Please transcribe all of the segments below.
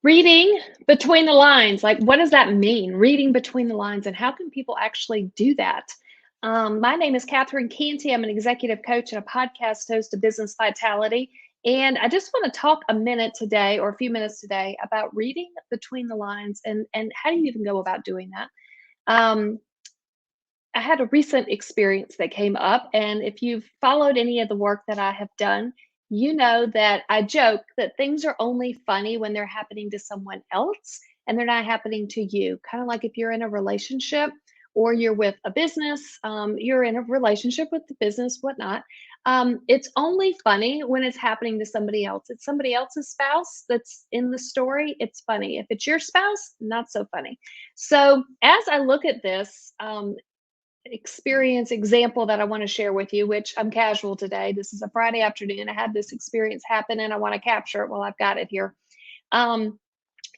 Reading between the lines, like, what does that mean? Reading between the lines, and how can people actually do that? My name is Catherine Cantey. I'm an executive coach and a podcast host of Business Vitality. And I just want to talk a minute today, or a few minutes today, about reading between the lines and how do you even go about doing that? Um, I had a recent experience that came up, and if you've followed any of the work that I have done, you know that I joke that things are only funny when they're happening to someone else and they're not happening to you. Kind of like if you're in a relationship or you're with a business, you're in a relationship with the business, whatnot. It's only funny when it's happening to somebody else. It's somebody else's spouse that's in the story. It's funny. If it's your spouse, not so funny. So as I look at this, experience example that I want to share with you, which I'm casual today. This is a Friday afternoon. I had this experience happen and I want to capture it while I've got it here. Um,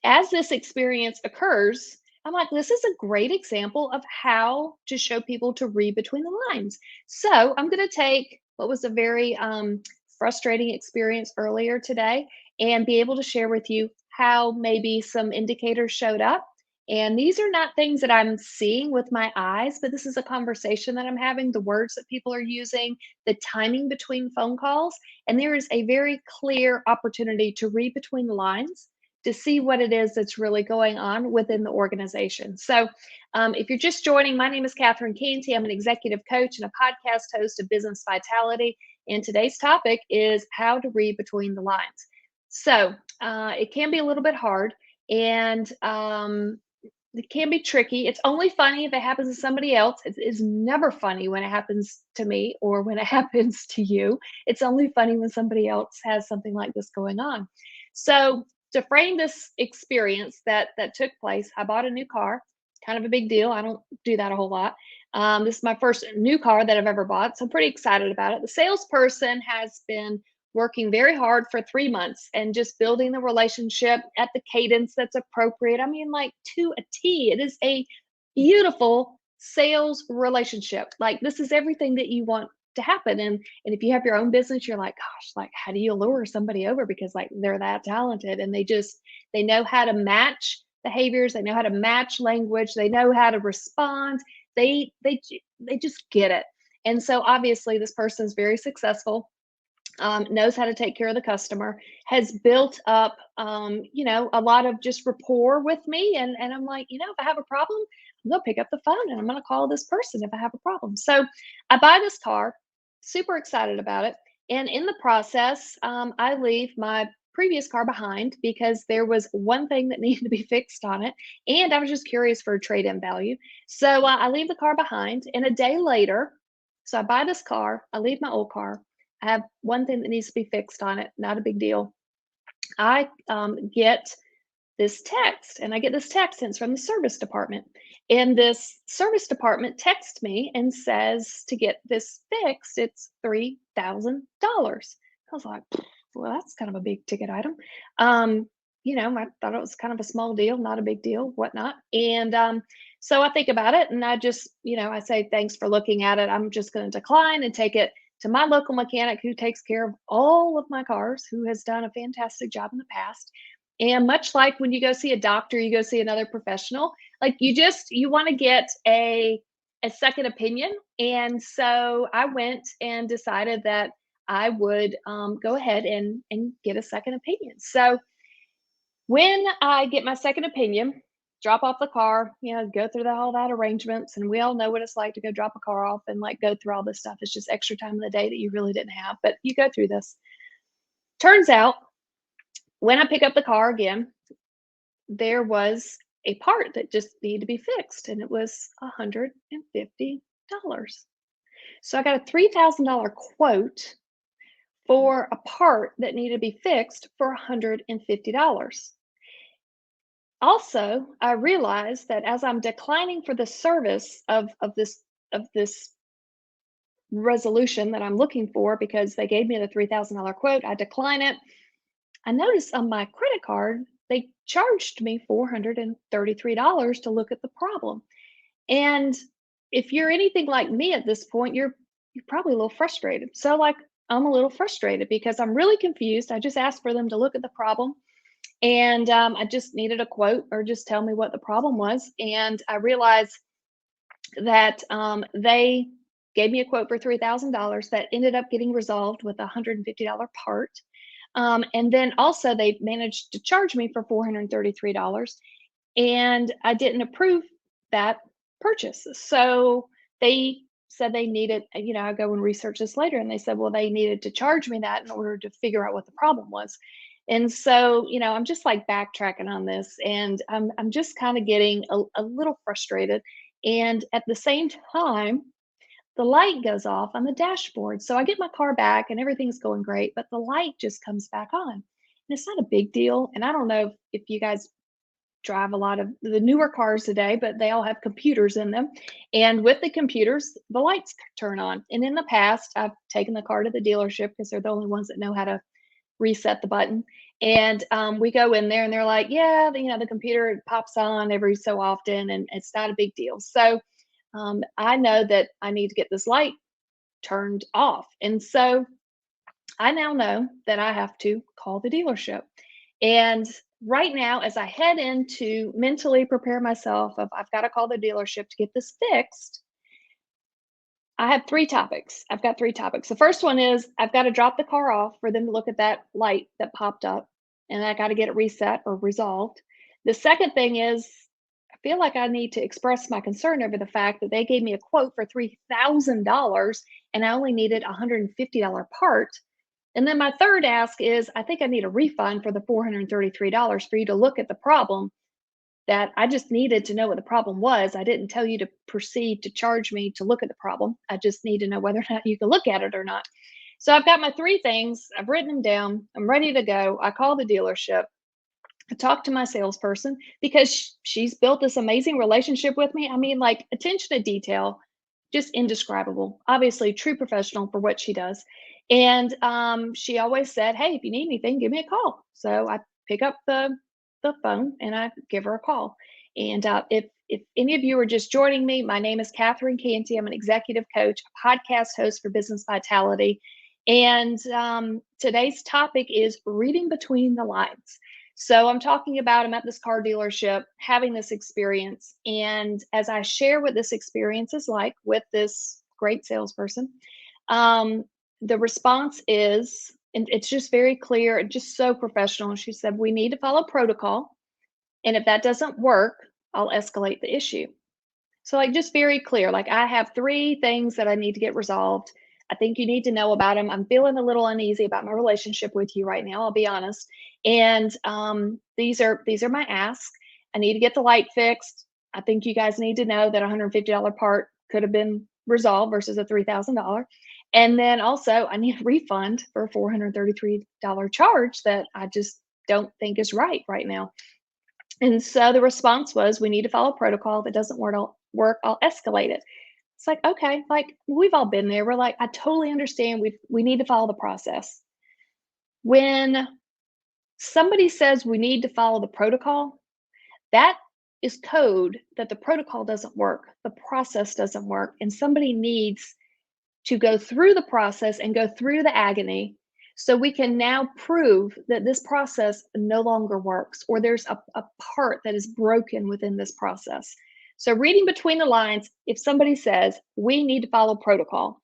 as this experience occurs, I'm like, this is a great example of how to show people to read between the lines. So I'm going to take what was a very frustrating experience earlier today and be able to share with you how maybe some indicators showed up. And these are not things that I'm seeing with my eyes, but this is a conversation that I'm having, the words that people are using, the timing between phone calls. And there is a very clear opportunity to read between the lines to see what it is that's really going on within the organization. So, if you're just joining, my name is Catherine Cantey. I'm an executive coach and a podcast host of Business Vitality. And today's topic is how to read between the lines. So, it can be a little bit hard and it can be tricky. It's only funny if it happens to somebody else. It is never funny when it happens to me or when it happens to you. It's only funny when somebody else has something like this going on. So, to frame this experience that took place, I bought a new car, kind of a big deal. I don't do that a whole lot. This is my first new car that I've ever bought, so I'm pretty excited about it. The salesperson has been working very hard for 3 months and just building the relationship at the cadence that's appropriate. I mean, like to a T. It is a beautiful sales relationship. Like this is everything that you want to happen. And if you have your own business, you're like, gosh, like how do you lure somebody over because like they're that talented and they know how to match behaviors, they know how to match language, they know how to respond. They just get it. And so obviously this person is very successful, knows how to take care of the customer, has built up, a lot of just rapport with me. And I'm like, if I have a problem, I'm going to pick up the phone and I'm going to call this person if I have a problem. So I buy this car, super excited about it. And in the process, I leave my previous car behind because there was one thing that needed to be fixed on it. And I was just curious for a trade in value. So I leave the car behind. And a day later, so I buy this car, I leave my old car. I have one thing that needs to be fixed on it, not a big deal. I get this text, and I get this text, and it's from the service department. And this service department texts me and says to get this fixed, it's $3,000. I was like, well, that's kind of a big ticket item. I thought it was kind of a small deal, not a big deal, whatnot. And so I think about it, and I just, I say, thanks for looking at it. I'm just going to decline and take it to my local mechanic who takes care of all of my cars, who has done a fantastic job in the past. And much like when you go see a doctor, you go see another professional, like you want to get a second opinion. And so I went and decided that I would go ahead and get a second opinion. So when I get my second opinion, drop off the car, go through all that arrangements, and we all know what it's like to go drop a car off and like go through all this stuff. It's just extra time in the day that you really didn't have, but you go through this. Turns out when I pick up the car again, there was a part that just needed to be fixed, and it was $150. So I got a $3,000 quote for a part that needed to be fixed for $150. Also, I realized that as I'm declining for the service of this resolution that I'm looking for because they gave me the $3,000 quote, I decline it. I noticed on my credit card they charged me $433 to look at the problem. And if you're anything like me at this point, you're probably a little frustrated. So like I'm a little frustrated because I'm really confused. I just asked for them to look at the problem And I just needed a quote or just tell me what the problem was. And I realized that they gave me a quote for $3,000 that ended up getting resolved with a $150 part. And then also they managed to charge me for $433, and I didn't approve that purchase. So they said they needed, I go and research this later, and they said, well, they needed to charge me that in order to figure out what the problem was. And so, I'm just like backtracking on this, and I'm just kind of getting a little frustrated. And at the same time, the light goes off on the dashboard. So I get my car back and everything's going great, but the light just comes back on. And it's not a big deal. And I don't know if you guys drive a lot of the newer cars today, but they all have computers in them. And with the computers, the lights turn on. And in the past, I've taken the car to the dealership because they're the only ones that know how to reset the button. And we go in there and they're like, yeah, the computer pops on every so often and it's not a big deal. So I know that I need to get this light turned off. And so I now know that I have to call the dealership. And right now, as I head in to mentally prepare myself of I've got to call the dealership to get this fixed, I have three topics. I've got three topics. The first one is I've got to drop the car off for them to look at that light that popped up, and I got to get it reset or resolved. The second thing is I feel like I need to express my concern over the fact that they gave me a quote for $3,000 and I only needed a $150 part. And then my third ask is I think I need a refund for the $433 for you to look at the problem, that I just needed to know what the problem was. I didn't tell you to proceed to charge me to look at the problem. I just need to know whether or not you can look at it or not. So I've got my three things. I've written them down. I'm ready to go. I call the dealership. I talk to my salesperson because she's built this amazing relationship with me. I mean, like attention to detail, just indescribable. Obviously, true professional for what she does. And she always said, "Hey, if you need anything, give me a call." So I pick up the phone and I give her a call. And if any of you are just joining me, my name is Catherine Cantey. I'm an executive coach, a podcast host for Business Vitality. And today's topic is reading between the lines. So I'm talking about I'm at this car dealership having this experience. And as I share what this experience is like with this great salesperson, um, the response is, and it's just very clear and just so professional. She said, we need to follow protocol. And if that doesn't work, I'll escalate the issue. So, like, just very clear. Like, I have three things that I need to get resolved. I think you need to know about them. I'm feeling a little uneasy about my relationship with you right now. I'll be honest. And these are my asks. I need to get the light fixed. I think you guys need to know that a $150 part could have been resolved versus a $3,000. And then also, I need a refund for a $433 charge that I just don't think is right now. And so the response was, we need to follow protocol. If it doesn't I'll escalate it. It's like, okay, like we've all been there. We're like, I totally understand. We need to follow the process. When somebody says we need to follow the protocol, that is code that the protocol doesn't work, the process doesn't work, and somebody needs to go through the process and go through the agony so we can now prove that this process no longer works or there's a part that is broken within this process. So, reading between the lines, if somebody says we need to follow protocol,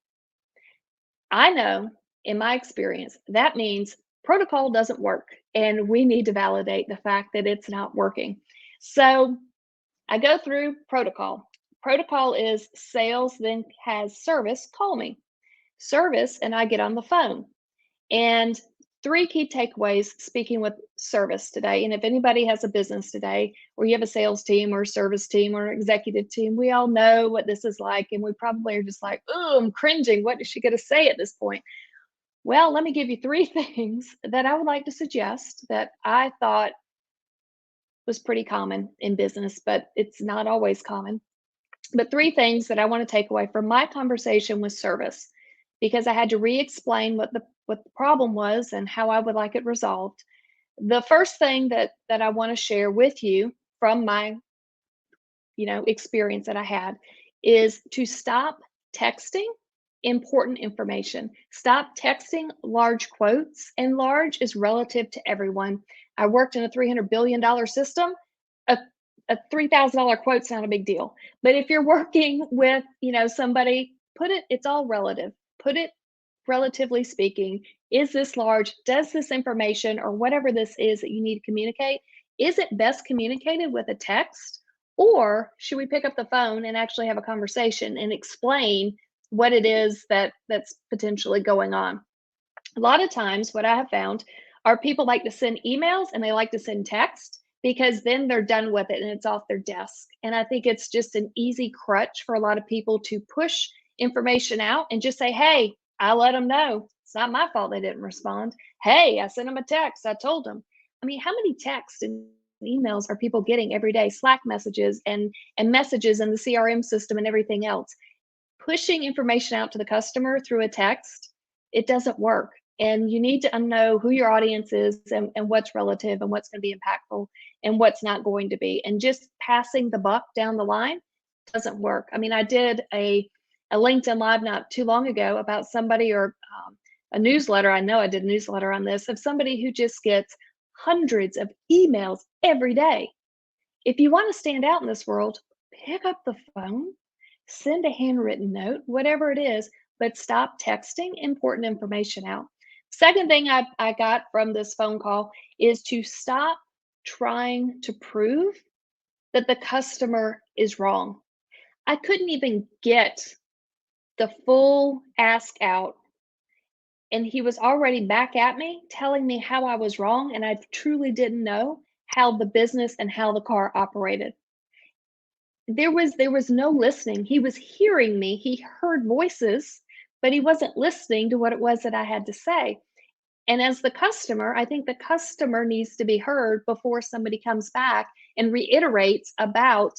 I know in my experience that means protocol doesn't work and we need to validate the fact that it's not working. So, I go through protocol. Protocol is sales, then has service, call me. Service, and I get on the phone. And three key takeaways speaking with service today. And if anybody has a business today, or you have a sales team or a service team or an executive team, we all know what this is like. And we probably are just like, oh, I'm cringing. What is she going to say at this point? Well, let me give you three things that I would like to suggest that I thought was pretty common in business, but it's not always common. But three things that I want to take away from my conversation with service, because I had to re-explain what the problem was and how I would like it resolved. The first thing that I want to share with you from my experience that I had is to stop texting important information. Stop texting large quotes, and large is relative to everyone. I worked in a $300 billion system. A a $3,000 quote's not a big deal. But if you're working with, somebody, it's all relative. Put it relatively speaking, is this large? Does this information or whatever this is that you need to communicate, is it best communicated with a text? Or should we pick up the phone and actually have a conversation and explain what it is that's potentially going on? A lot of times, what I have found are people like to send emails and they like to send text because then they're done with it and it's off their desk. And I think it's just an easy crutch for a lot of people to push information out and just say, hey, I let them know. It's not my fault they didn't respond. Hey, I sent them a text. I told them. I mean, how many texts and emails are people getting every day? Slack messages and messages in the CRM system and everything else. Pushing information out to the customer through a text, it doesn't work. And you need to know who your audience is and what's relative and what's going to be impactful and what's not going to be. And just passing the buck down the line doesn't work. I mean, I did a LinkedIn Live not too long ago about somebody or a newsletter. I know I did a newsletter on this of somebody who just gets hundreds of emails every day. If you want to stand out in this world, pick up the phone, send a handwritten note, whatever it is, but stop texting important information out. Second thing I got from this phone call is to stop trying to prove that the customer is wrong. I couldn't even get the full ask out, and he was already back at me telling me how I was wrong, and I truly didn't know how the business and how the car operated. There was no listening. He was hearing me. He heard voices, but he wasn't listening to what it was that I had to say. And as the customer, I think the customer needs to be heard before somebody comes back and reiterates about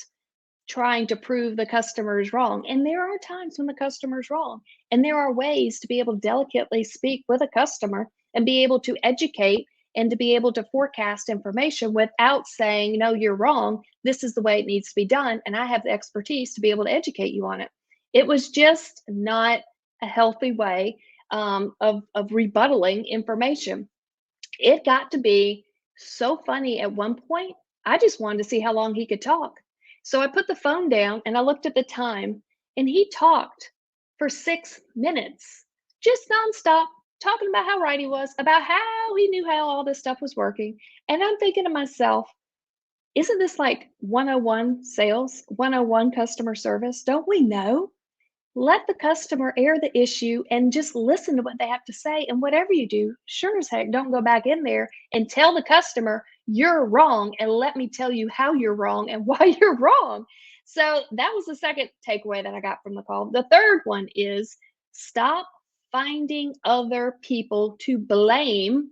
trying to prove the customer is wrong. And there are times when the customer is wrong. And there are ways to be able to delicately speak with a customer and be able to educate and to be able to forecast information without saying, no, you're wrong. This is the way it needs to be done. And I have the expertise to be able to educate you on it. It was just not a healthy way of rebuttaling information. It got to be so funny at one point. I just wanted to see how long he could talk. So I put the phone down and I looked at the time, and he talked for 6 minutes, just nonstop, talking about how right he was, about how he knew how all this stuff was working. And I'm thinking to myself, isn't this like 101 sales, 101 customer service? Don't we know? Let the customer air the issue and just listen to what they have to say. And whatever you do, sure as heck, don't go back in there and tell the customer you're wrong and let me tell you how you're wrong and why you're wrong. So that was the second takeaway that I got from the call. The third one is stop finding other people to blame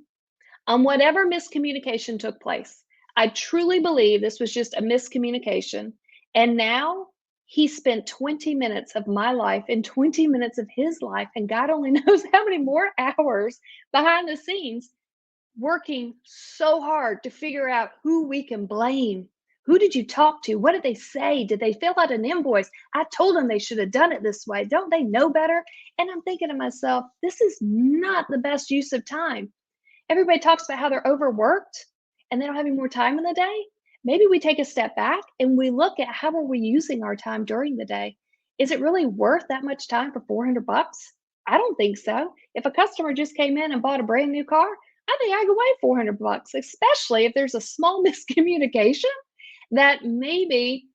on whatever miscommunication took place. I truly believe this was just a miscommunication. And now he spent 20 minutes of my life and 20 minutes of his life, and God only knows how many more hours behind the scenes working so hard to figure out who we can blame. Who did you talk to? What did they say? Did they fill out an invoice? I told them they should have done it this way. Don't they know better? And I'm thinking to myself, this is not the best use of time. Everybody talks about how they're overworked and they don't have any more time in the day. Maybe we take a step back and we look at how are we using our time during the day? Is it really worth that much time for 400 bucks? I don't think so. If a customer just came in and bought a brand new car, I think I could wait 400 bucks, especially if there's a small miscommunication that maybe,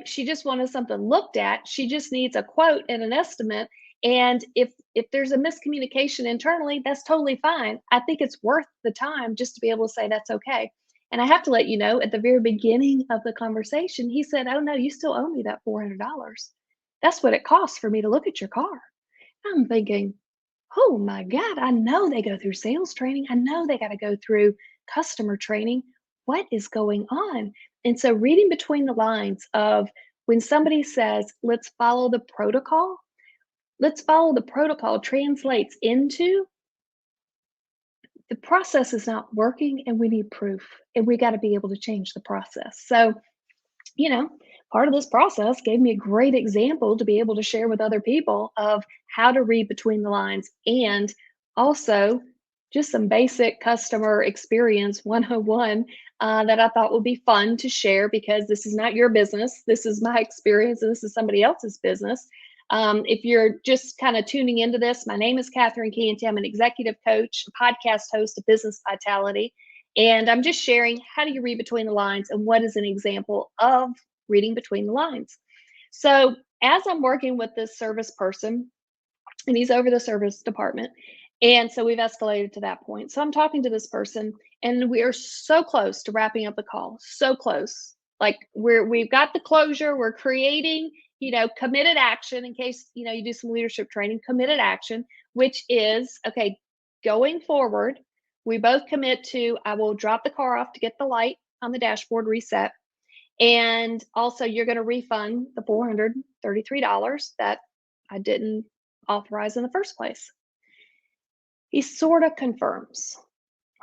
she just wanted something looked at. She just needs a quote and an estimate. And if there's a miscommunication internally, that's totally fine. I think it's worth the time just to be able to say that's okay. And I have to let you know, at the very beginning of the conversation, he said, "Oh no, you still owe me that $400. That's what it costs for me to look at your car." I'm thinking, oh my God, I know they go through sales training. I know they got to go through customer training. What is going on? And so reading between the lines of when somebody says, let's follow the protocol translates into the process is not working and we need proof and we got to be able to change the process. So, you know, part of this process gave me a great example to be able to share with other people of how to read between the lines and also just some basic customer experience 101 that I thought would be fun to share because this is not your business. This is my experience and this is somebody else's business. If you're just kind of tuning into this, my name is Catherine Cantey. I'm an executive coach, a podcast host of Business Vitality. And I'm just sharing how do you read between the lines and what is an example of reading between the lines. So, as I'm working with this service person, and he's over the service department. And so we've escalated to that point. So I'm talking to this person and we are so close to wrapping up the call. So close. Like we've got the closure, we're creating, committed action in case, you do some leadership training, committed action, which is okay, going forward, we both commit to I will drop the car off to get the light on the dashboard reset. And also, you're going to refund the $433 that I didn't authorize in the first place. He sort of confirms.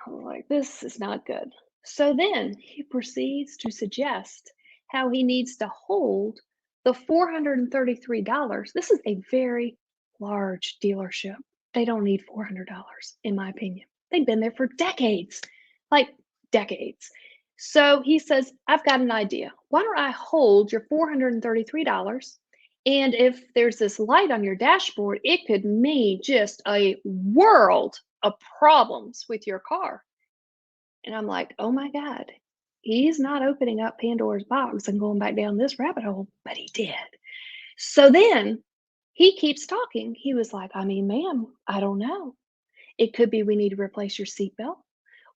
I'm like, this is not good. So then he proceeds to suggest how he needs to hold the $433. This is a very large dealership. They don't need $400, in my opinion. They've been there for decades, like decades. So he says, I've got an idea. Why don't I hold your $433? And if there's this light on your dashboard, it could mean just a world of problems with your car. And I'm like, oh my God, he's not opening up Pandora's box and going back down this rabbit hole, but he did. So then he keeps talking. He was like, I mean, ma'am, I don't know. It could be we need to replace your seatbelt.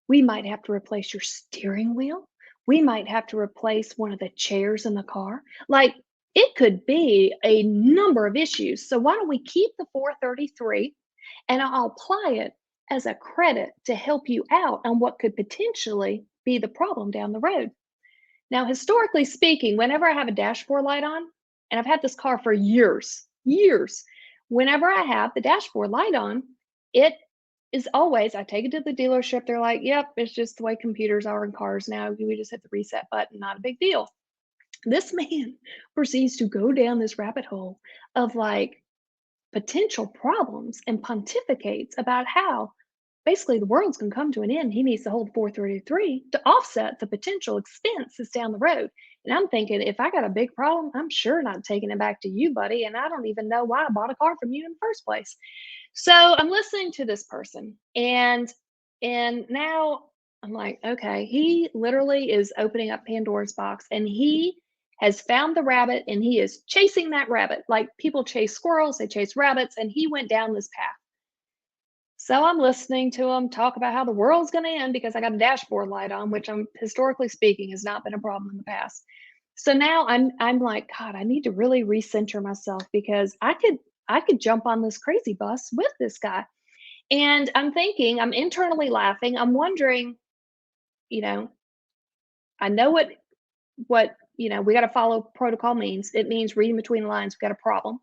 We might have to replace your steering wheel. We might have to replace one of the chairs in the car. Like it could be a number of issues. So why don't we keep the 433 and I'll apply it as a credit to help you out on what could potentially be the problem down the road. Now, historically speaking, whenever I have a dashboard light on, and I've had this car for years, whenever I have the dashboard light on, it is always, I take it to the dealership. They're like, yep, it's just the way computers are in cars now. We just hit the reset button, not a big deal. This man proceeds to go down this rabbit hole of like potential problems and pontificates about how basically the world's going to come to an end. He needs to hold 433 to offset the potential expenses down the road. And I'm thinking, if I got a big problem, I'm sure not taking it back to you, buddy. And I don't even know why I bought a car from you in the first place. So I'm listening to this person and now I'm like, okay, he literally is opening up Pandora's box and he has found the rabbit and he is chasing that rabbit. Like people chase squirrels, they chase rabbits, and he went down this path. So I'm listening to him talk about how the world's going to end because I got a dashboard light on, which I'm historically speaking has not been a problem in the past. So now I'm like, God, I need to really recenter myself because I could jump on this crazy bus with this guy. And I'm thinking, I'm internally laughing. I'm wondering, you know, I know what we got to follow protocol means. It means reading between the lines. We got a problem.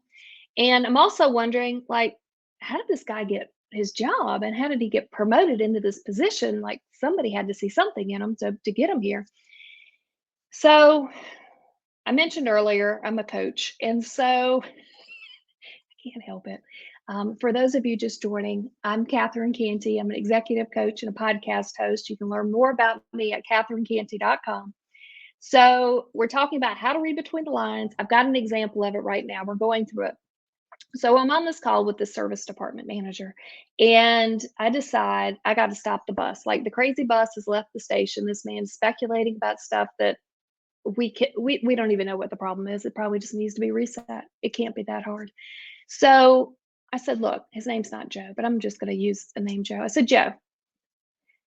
And I'm also wondering, like, how did this guy get his job and how did he get promoted into this position? Like somebody had to see something in him to get him here. So I mentioned earlier, I'm a coach. And so I can't help it. For those of you just joining, I'm Catherine Cantey. I'm an executive coach and a podcast host. You can learn more about me at catherinecantey.com. So we're talking about how to read between the lines. I've got an example of it right now. We're going through it. So I'm on this call with the service department manager, and I decide I got to stop the bus. Like the crazy bus has left the station. This man's speculating about stuff that we don't even know what the problem is. It probably just needs to be reset. It can't be that hard. So I said, look, his name's not Joe, but I'm just going to use the name Joe. I said, Joe,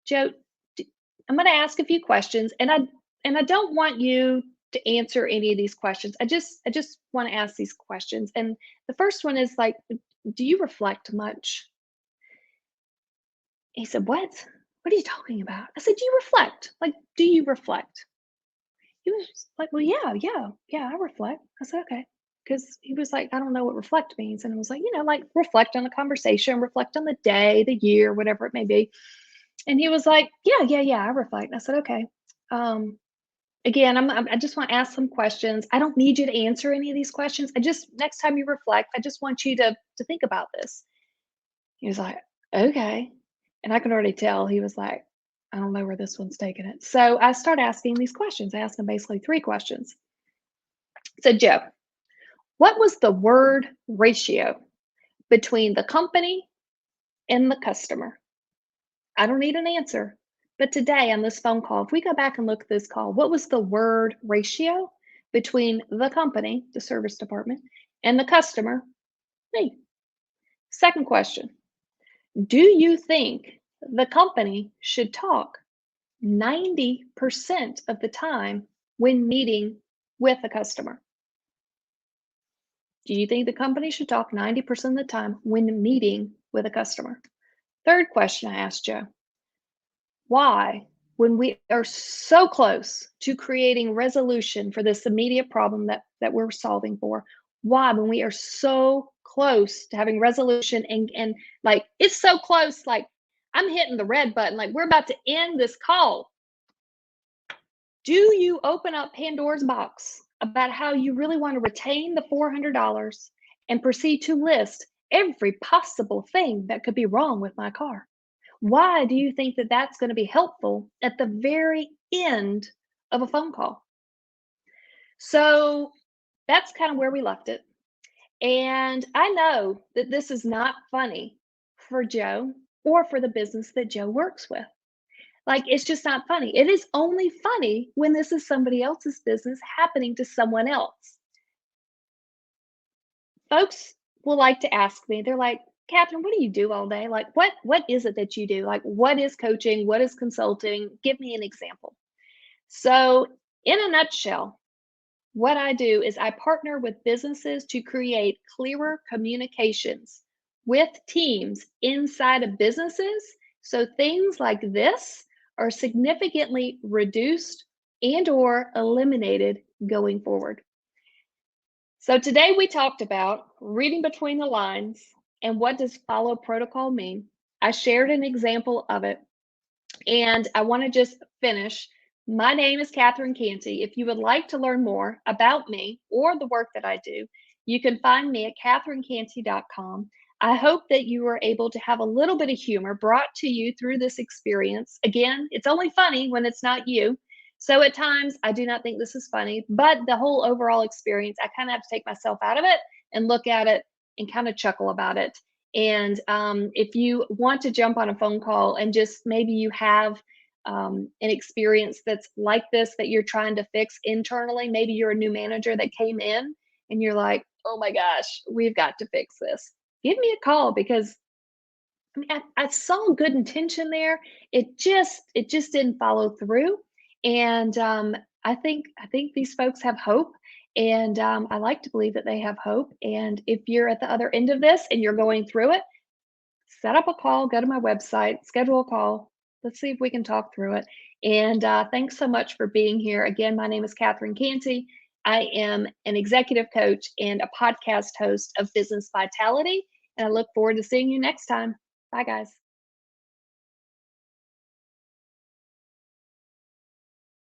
I'm going to ask a few questions, and I don't want you to answer any of these questions. I just want to ask these questions. And the first one is like, do you reflect much? He said, what? What are you talking about? I said, do you reflect? Like, do you reflect? He was like, well, yeah, I reflect. I said, okay. Because he was like, I don't know what reflect means. And I was like, like reflect on a conversation, reflect on the day, the year, whatever it may be. And he was like, yeah, I reflect. I said, okay. Again, I just want to ask some questions. I don't need you to answer any of these questions. Next time you reflect, I just want you to think about this. He was like, okay. And I could already tell he was like, I don't know where this one's taking it. So I started asking these questions. I asked him basically three questions. I said, Joe, what was the word ratio between the company and the customer? I don't need an answer. But today on this phone call, if we go back and look at this call, what was the word ratio between the company, the service department, and the customer, me? Second question, do you think the company should talk 90% of the time when meeting with a customer? Do you think the company should talk 90% of the time when meeting with a customer? Third question I asked Joe, why, when we are so close to creating resolution for this immediate problem that we're solving for, why, when we are so close to having resolution and like it's so close, like I'm hitting the red button, like we're about to end this call, do you open up Pandora's box about how you really want to retain the $400 and proceed to list every possible thing that could be wrong with my car? Why do you think that that's going to be helpful at the very end of a phone call? So that's kind of where we left it. And I know that this is not funny for Joe or for the business that Joe works with. Like, it's just not funny. It is only funny when this is somebody else's business happening to someone else. Folks will like to ask me, they're like, Catherine, what do you do all day? Like, what is it that you do? Like, what is coaching? What is consulting? Give me an example. So, in a nutshell, what I do is I partner with businesses to create clearer communications with teams inside of businesses so things like this are significantly reduced and or eliminated going forward. So today we talked about reading between the lines and what does follow protocol mean. I shared an example of it. And I want to just finish. My name is Catherine Cantey. If you would like to learn more about me or the work that I do, you can find me at catherinecantey.com. I hope that you were able to have a little bit of humor brought to you through this experience. Again, it's only funny when it's not you. So at times, I do not think this is funny, but the whole overall experience, I kind of have to take myself out of it and look at it and kind of chuckle about it. And if you want to jump on a phone call and just maybe you have an experience that's like this that you're trying to fix internally, maybe you're a new manager that came in and you're like, oh my gosh, we've got to fix this. Give me a call because I mean, I saw good intention there. It just didn't follow through, and I think these folks have hope, and I like to believe that they have hope. And if you're at the other end of this and you're going through it, set up a call. Go to my website, schedule a call. Let's see if we can talk through it. And thanks so much for being here. Again, my name is Catherine Cantey. I am an executive coach and a podcast host of Business Vitality, and I look forward to seeing you next time. Bye, guys.